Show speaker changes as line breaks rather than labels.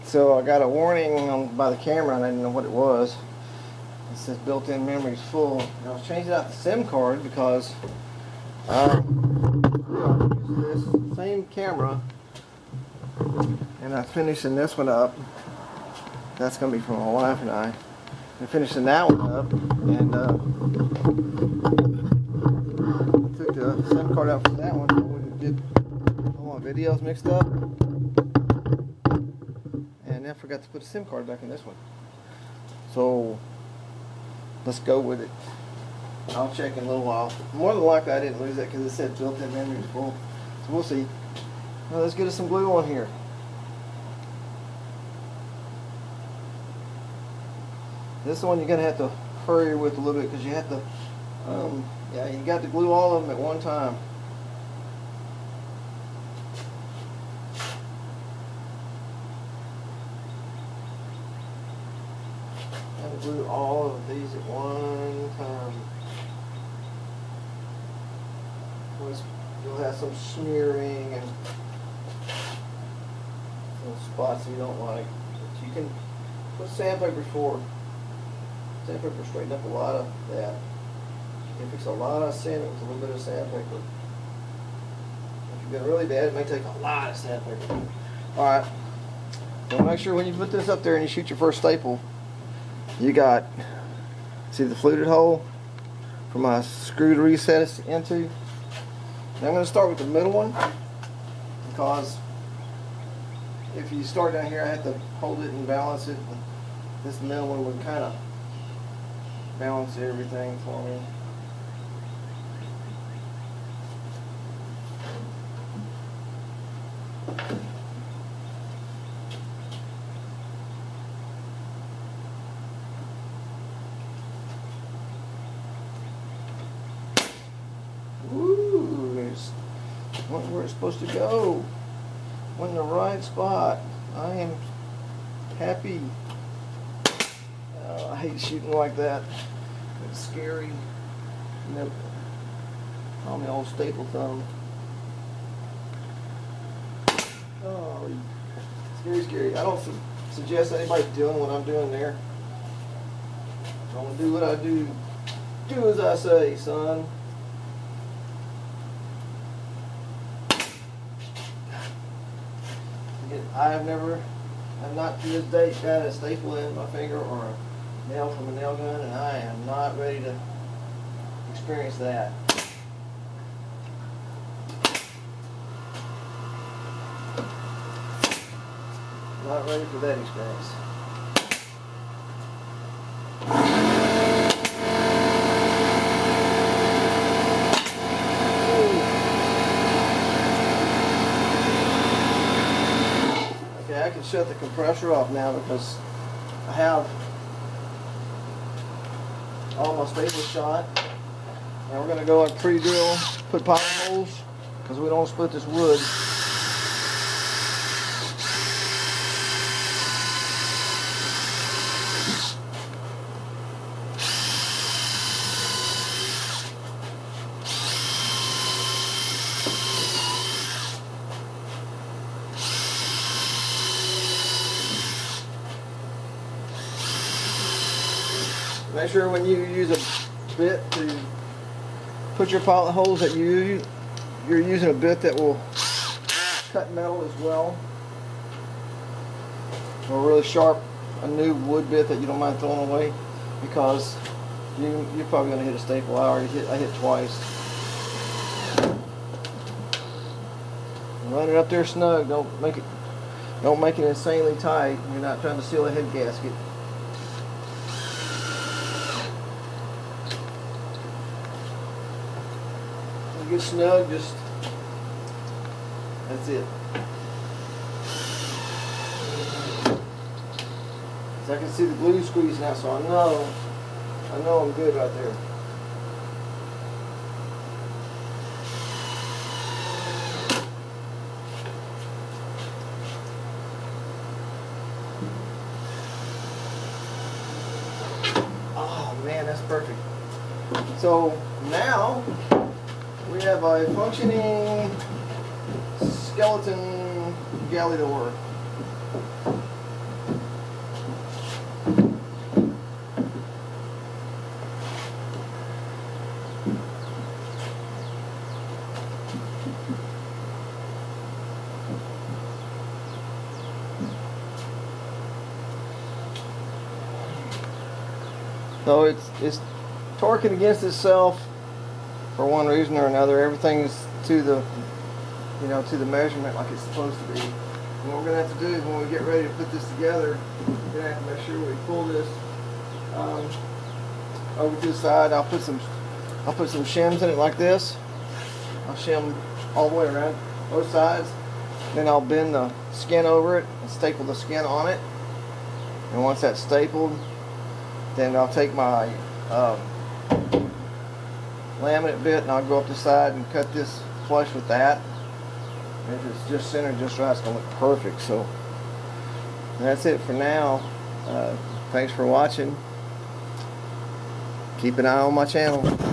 So I got a warning by the camera and I didn't know what it was. It says built-in memory is full. And I was changing out the SIM card because I use this same camera and I'm finishing this one up. That's going to be for my wife and I. I'm finishing that one up and I took the SIM card out for that one so I wouldn't get all my videos mixed up. And I forgot to put the SIM card back in this one. So let's go with it. I'll check in a little while. More than likely I didn't lose that because it said built-in memory is full. So we'll see. Now let's get us some glue on here. This is the one you're going to have to hurry with a little bit because you have to, yeah, you got to glue all of them at one time. Glue all of these at one time. You'll have some smearing and some spots you don't like. But you can put sandpaper for. Sandpaper straighten up a lot of that. You can fix a lot of sand with a little bit of sandpaper. If you've got really bad, it may take a lot of sandpaper. Alright. So make sure when you put this up there and you shoot your first staple, you got, see the fluted hole for my screw to reset it into. Now I'm going to start with the middle one because if you start down here I have to hold it and balance it. And this middle one would kind of balance everything for me. Went where it's supposed to go. Went in the right spot. I am happy. I hate shooting like that. It's scary. Nope. Call me old staple thumb. Oh, scary, scary. I don't suggest anybody doing what I'm doing there. I'm gonna do what I do. Do as I say, son. I've not to this date got a staple in my finger or a nail from a nail gun, and I am not ready to experience that. Not ready for that experience. I can shut the compressor off now because I have all my staples shot. Now we're going to go like pre-drill, put pilot holes because we don't want to split this wood. Make sure when you use a bit to put your pilot holes that you're using a bit that will cut metal as well. Or a really sharp, a new wood bit that you don't mind throwing away because you're probably going to hit a staple. I hit twice. Run it up there snug. Don't make it insanely tight. You're not trying to seal a head gasket. Get snug, just that's it. So I can see the glue squeezing out, so I know I'm good right there. Oh man, that's perfect. So now we have a functioning skeleton galley door. So it's torquing against itself for one reason or another. Everything's to the to the measurement like it's supposed to be. And what we're gonna have to do is when we get ready to put this together, we're gonna have to make sure we pull this over to the side. I'll put some shims in it like this. I'll shim all the way around both sides. Then I'll bend the skin over it and staple the skin on it. And once that's stapled, then I'll take my laminate bit and I'll go up the side and cut this flush with that. And if it's just centered just right, it's going to look perfect. So that's it for now. Thanks for watching. Keep an eye on my channel.